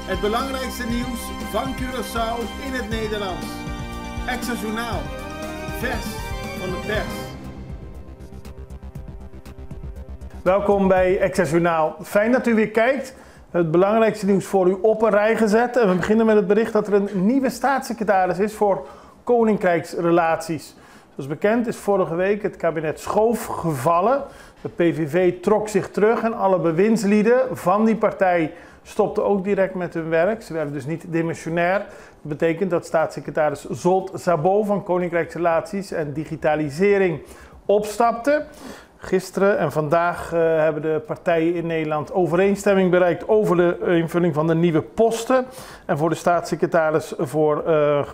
Het belangrijkste nieuws van Curaçao in het Nederlands. Extra Journaal. Vers van de pers. Welkom bij Extra Journaal. Fijn dat u weer kijkt. Het belangrijkste nieuws voor u op een rij gezet. En we beginnen met het bericht dat er een nieuwe staatssecretaris is voor koninkrijksrelaties. Zoals bekend is vorige week het kabinet Schoof gevallen. De PVV trok zich terug en alle bewindslieden van die partij stopten ook direct met hun werk. Ze werden dus niet demissionair. Dat betekent dat staatssecretaris Zsolt Szabó van Koninkrijksrelaties en Digitalisering opstapte. Gisteren en vandaag hebben de partijen in Nederland overeenstemming bereikt over de invulling van de nieuwe posten. En voor de staatssecretaris voor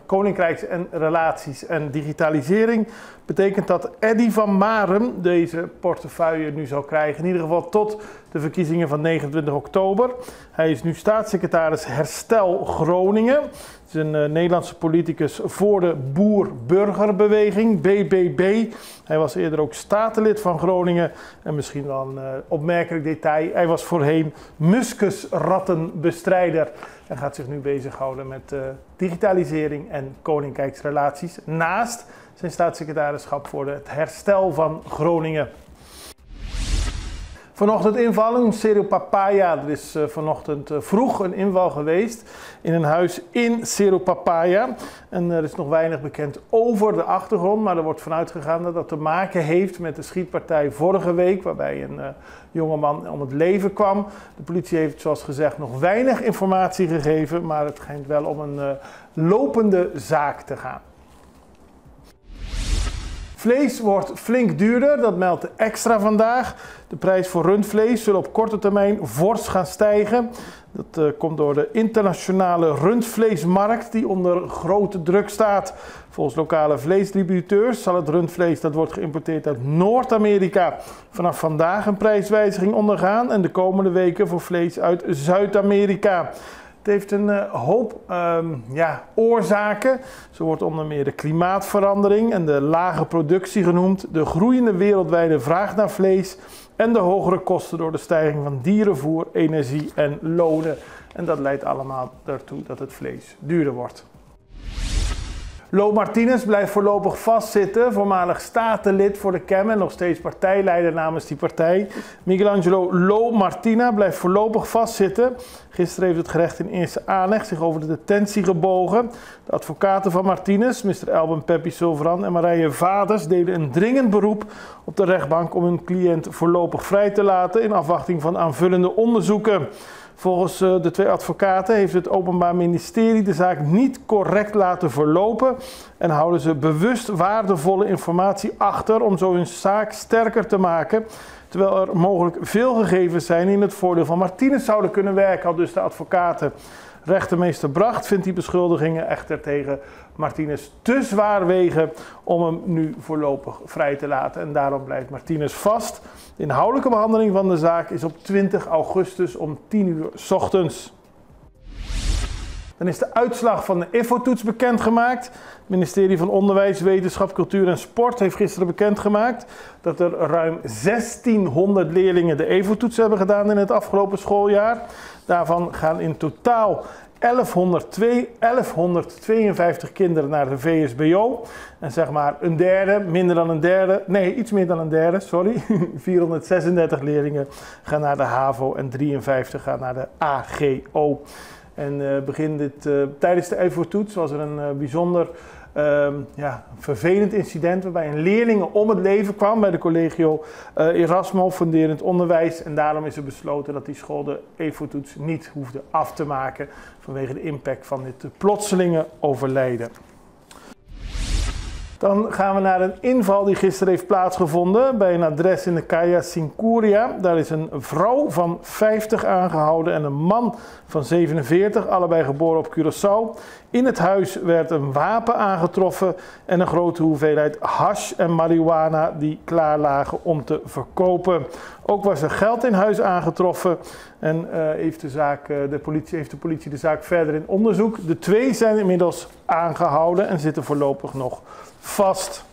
Koninkrijks en Relaties en Digitalisering betekent dat Eddy van Marem deze portefeuille nu zal krijgen. In ieder geval tot de verkiezingen van 29 oktober. Hij is nu staatssecretaris Herstel Groningen. Het is een Nederlandse politicus voor de Boer-Burgerbeweging, BBB. Hij was eerder ook statenlid van Groningen. En misschien wel een opmerkelijk detail. Hij was voorheen muskusrattenbestrijder. En gaat zich nu bezighouden met digitalisering en koninkrijksrelaties. Naast zijn staatssecretarischap voor het herstel van Groningen. Vanochtend invallen in Cerro Papaya. Er is vanochtend vroeg een inval geweest in een huis in Cerro Papaya. En er is nog weinig bekend over de achtergrond, maar er wordt vanuit gegaan dat dat te maken heeft met de schietpartij vorige week, waarbij een jongeman om het leven kwam. De politie heeft zoals gezegd nog weinig informatie gegeven, maar het schijnt wel om een lopende zaak te gaan. Vlees wordt flink duurder, dat meldt de Extra vandaag. De prijs voor rundvlees zal op korte termijn fors gaan stijgen. Dat komt door de internationale rundvleesmarkt die onder grote druk staat. Volgens lokale vleesdistributeurs zal het rundvlees dat wordt geïmporteerd uit Noord-Amerika vanaf vandaag een prijswijziging ondergaan en de komende weken voor vlees uit Zuid-Amerika. Het heeft een hoop oorzaken. Zo wordt onder meer de klimaatverandering en de lage productie genoemd, de groeiende wereldwijde vraag naar vlees en de hogere kosten door de stijging van dierenvoer, energie en lonen. En dat leidt allemaal ertoe dat het vlees duurder wordt. Lo Martinez blijft voorlopig vastzitten, voormalig statenlid voor de KEM en nog steeds partijleider namens die partij. Miguelangelo Lo Martina blijft voorlopig vastzitten. Gisteren heeft het gerecht in eerste aanleg zich over de detentie gebogen. De advocaten van Martinez, Mr. Elben Peppi Silveran en Marije Vaders, deden een dringend beroep op de rechtbank om hun cliënt voorlopig vrij te laten in afwachting van aanvullende onderzoeken. Volgens de twee advocaten heeft het Openbaar Ministerie de zaak niet correct laten verlopen en houden ze bewust waardevolle informatie achter om zo hun zaak sterker te maken, terwijl er mogelijk veel gegevens zijn die in het voordeel van Martinez zouden kunnen werken, al dus de advocaten. Rechtermeester Bracht vindt die beschuldigingen echter tegen Martinez te zwaar wegen om hem nu voorlopig vrij te laten. En daarom blijft Martinez vast. De inhoudelijke behandeling van de zaak is op 20 augustus om 10 uur 's ochtends. Dan is de uitslag van de IFO-toets bekendgemaakt. Het ministerie van Onderwijs, Wetenschap, Cultuur en Sport heeft gisteren bekendgemaakt dat er ruim 1600 leerlingen de IFO-toets hebben gedaan in het afgelopen schooljaar. Daarvan gaan in totaal 1152 kinderen naar de VSBO. En zeg maar een derde, iets meer dan een derde, 436 leerlingen gaan naar de HAVO en 53 gaan naar de AGO. En tijdens de IFO-toets was er een bijzonder vervelend incident waarbij een leerling om het leven kwam bij de Collegio Erasmo Funderend Onderwijs. En daarom is er besloten dat die school de IFO-toets niet hoefde af te maken vanwege de impact van dit plotselinge overlijden. Dan gaan we naar een inval die gisteren heeft plaatsgevonden bij een adres in de Calle Sincuria. Daar is een vrouw van 50 aangehouden en een man van 47, allebei geboren op Curaçao. In het huis werd een wapen aangetroffen en een grote hoeveelheid hash en marihuana die klaar lagen om te verkopen. Ook was er geld in huis aangetroffen en heeft de politie de zaak verder in onderzoek. De twee zijn inmiddels aangehouden en zitten voorlopig nog vast.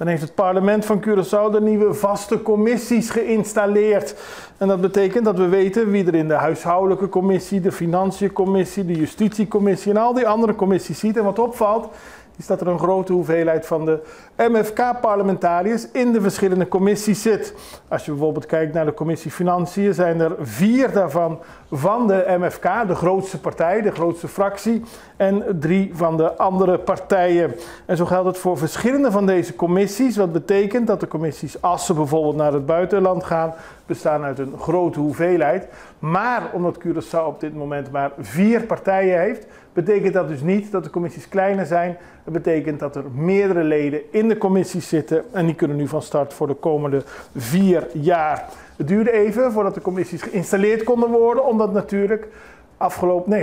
Dan heeft het parlement van Curaçao de nieuwe vaste commissies geïnstalleerd. En dat betekent dat we weten wie er in de huishoudelijke commissie, de financiëncommissie, de justitiecommissie en al die andere commissies zit. En wat opvalt, is dat er een grote hoeveelheid van de MFK-parlementariërs in de verschillende commissies zit. Als je bijvoorbeeld kijkt naar de commissie Financiën, zijn er 4 daarvan van de MFK, de grootste partij, de grootste fractie, en 3 van de andere partijen. En zo geldt het voor verschillende van deze commissies, wat betekent dat de commissies, als ze bijvoorbeeld naar het buitenland gaan, bestaan uit een grote hoeveelheid. Maar omdat Curaçao op dit moment maar 4 partijen heeft, betekent dat dus niet dat de commissies kleiner zijn. Dat betekent dat er meerdere leden in de commissies zitten en die kunnen nu van start voor de komende 4 jaar. Het duurde even voordat de commissies geïnstalleerd konden worden, omdat natuurlijk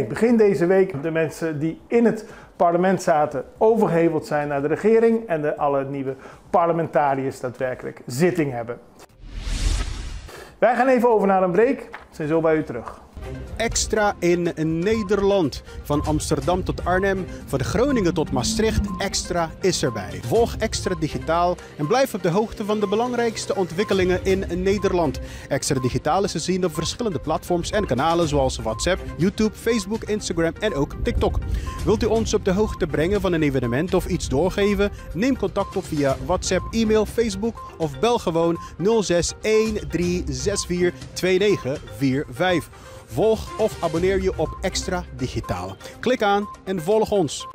begin deze week de mensen die in het parlement zaten overgeheveld zijn naar de regering en alle nieuwe parlementariërs daadwerkelijk zitting hebben. Wij gaan even over naar een break. We zijn zo bij u terug. Extra in Nederland. Van Amsterdam tot Arnhem, van Groningen tot Maastricht, Extra is erbij. Volg Extra Digitaal en blijf op de hoogte van de belangrijkste ontwikkelingen in Nederland. Extra Digitaal is te zien op verschillende platforms en kanalen zoals WhatsApp, YouTube, Facebook, Instagram en ook TikTok. Wilt u ons op de hoogte brengen van een evenement of iets doorgeven? Neem contact op via WhatsApp, e-mail, Facebook of bel gewoon 06 1364 2945. Volg of abonneer je op Extra Digitaal. Klik aan en volg ons.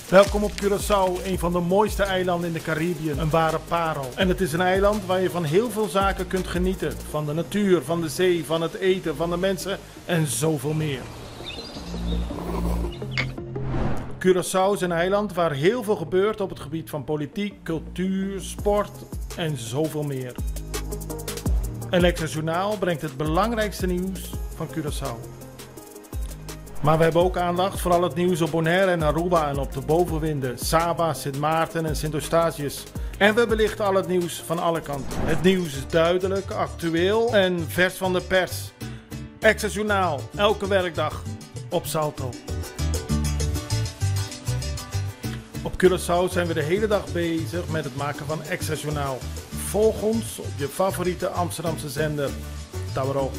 Welkom op Curaçao, een van de mooiste eilanden in de Caribiën, een ware parel. En het is een eiland waar je van heel veel zaken kunt genieten. Van de natuur, van de zee, van het eten, van de mensen en zoveel meer. Curaçao is een eiland waar heel veel gebeurt op het gebied van politiek, cultuur, sport en zoveel meer. En Extra Journaal brengt het belangrijkste nieuws van Curaçao. Maar we hebben ook aandacht voor al het nieuws op Bonaire en Aruba en op de bovenwinden, Saba, Sint Maarten en Sint Eustatius. En we belichten al het nieuws van alle kanten. Het nieuws is duidelijk, actueel en vers van de pers. Extra Journaal, elke werkdag op Salto. Op Curaçao zijn we de hele dag bezig met het maken van Extra Journaal. Volg ons op je favoriete Amsterdamse zender, Tauro.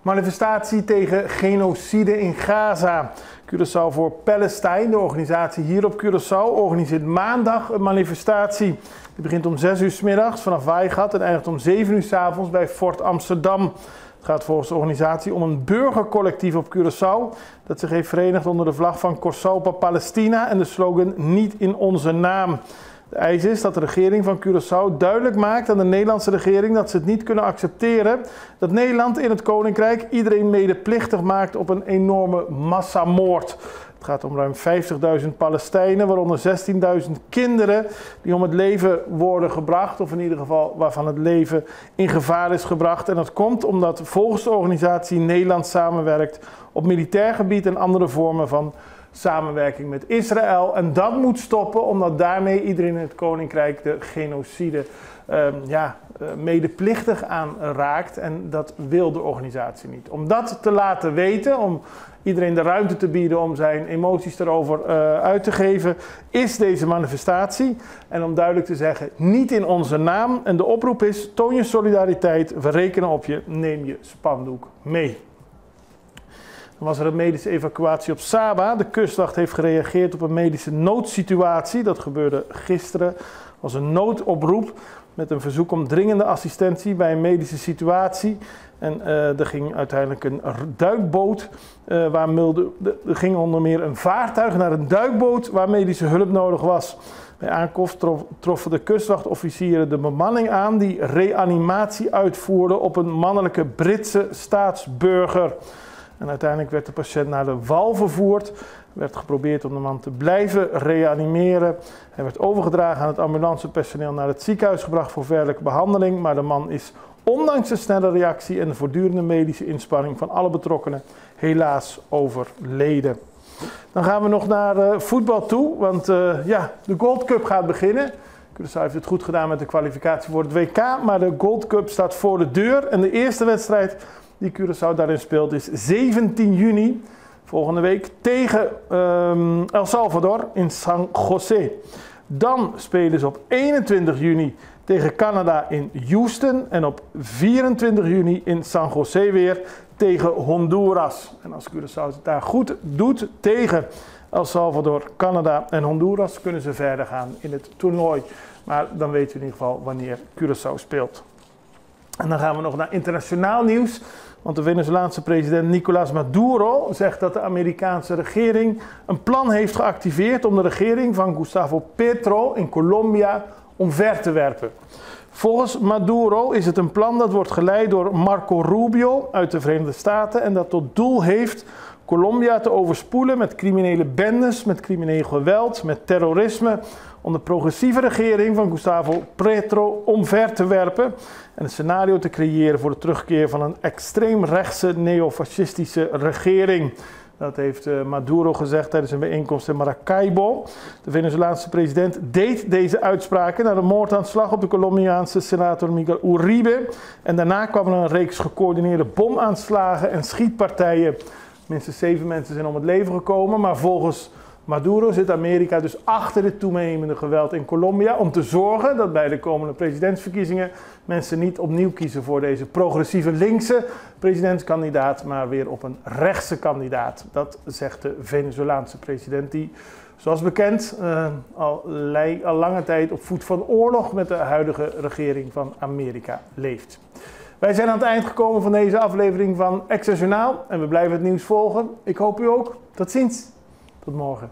Manifestatie tegen genocide in Gaza. Curaçao voor Palestijn, de organisatie hier op Curaçao, organiseert maandag een manifestatie. Die begint om 6 uur 's middags vanaf Waaigat en eindigt om 7 uur 's avonds bij Fort Amsterdam. Het gaat volgens de organisatie om een burgercollectief op Curaçao dat zich heeft verenigd onder de vlag van Kosovo Palestina en de slogan Niet in onze naam. De eis is dat de regering van Curaçao duidelijk maakt aan de Nederlandse regering dat ze het niet kunnen accepteren dat Nederland in het Koninkrijk iedereen medeplichtig maakt op een enorme massamoord. Het gaat om ruim 50.000 Palestijnen, waaronder 16.000 kinderen die om het leven worden gebracht, of in ieder geval waarvan het leven in gevaar is gebracht. En dat komt omdat volgens de organisatie Nederland samenwerkt op militair gebied en andere vormen van samenwerking met Israël. En dat moet stoppen, omdat daarmee iedereen in het Koninkrijk de genocide medeplichtig aan raakt. En dat wil de organisatie niet. Om dat te laten weten, om iedereen de ruimte te bieden om zijn emoties erover uit te geven, is deze manifestatie. En om duidelijk te zeggen, niet in onze naam. En de oproep is, toon je solidariteit, we rekenen op je, neem je spandoek mee. Dan was er een medische evacuatie op Saba. De kustwacht heeft gereageerd op een medische noodsituatie. Dat gebeurde gisteren. Het was een noodoproep met een verzoek om dringende assistentie bij een medische situatie. En er ging uiteindelijk een duikboot, er ging onder meer een vaartuig naar een duikboot waar medische hulp nodig was. Bij aankomst troffen de kustwachtofficieren de bemanning aan die reanimatie uitvoerde op een mannelijke Britse staatsburger. En uiteindelijk werd de patiënt naar de wal vervoerd. Er werd geprobeerd om de man te blijven reanimeren. Hij werd overgedragen aan het ambulancepersoneel naar het ziekenhuis gebracht voor verdere behandeling. Maar de man is ondanks de snelle reactie en de voortdurende medische inspanning van alle betrokkenen helaas overleden. Dan gaan we nog naar voetbal toe, want de Gold Cup gaat beginnen. Curaçao heeft het goed gedaan met de kwalificatie voor het WK, maar de Gold Cup staat voor de deur. En de eerste wedstrijd die Curaçao daarin speelt is 17 juni, volgende week, tegen El Salvador in San José. Dan spelen ze op 21 juni tegen Canada in Houston en op 24 juni in San José weer tegen Honduras. En als Curaçao het daar goed doet tegen El Salvador, Canada en Honduras, kunnen ze verder gaan in het toernooi. Maar dan weten we in ieder geval wanneer Curaçao speelt. En dan gaan we nog naar internationaal nieuws. Want de Venezolaanse president Nicolás Maduro zegt dat de Amerikaanse regering een plan heeft geactiveerd om de regering van Gustavo Petro in Colombia omver te werpen. Volgens Maduro is het een plan dat wordt geleid door Marco Rubio uit de Verenigde Staten en dat tot doel heeft Colombia te overspoelen met criminele bendes, met crimineel geweld, met terrorisme, om de progressieve regering van Gustavo Petro omver te werpen en een scenario te creëren voor de terugkeer van een extreemrechtse neofascistische regering. Dat heeft Maduro gezegd tijdens een bijeenkomst in Maracaibo. De Venezolaanse president deed deze uitspraken na de moordaanslag op de Colombiaanse senator Miguel Uribe. En daarna kwam er een reeks gecoördineerde bomaanslagen en schietpartijen. Minstens 7 mensen zijn om het leven gekomen, maar volgens Maduro zit Amerika dus achter het toenemende geweld in Colombia om te zorgen dat bij de komende presidentsverkiezingen mensen niet opnieuw kiezen voor deze progressieve linkse presidentskandidaat, maar weer op een rechtse kandidaat. Dat zegt de Venezolaanse president die, zoals bekend, al lange tijd op voet van oorlog met de huidige regering van Amerika leeft. Wij zijn aan het eind gekomen van deze aflevering van Extra Journaal en we blijven het nieuws volgen. Ik hoop u ook. Tot ziens. Tot morgen.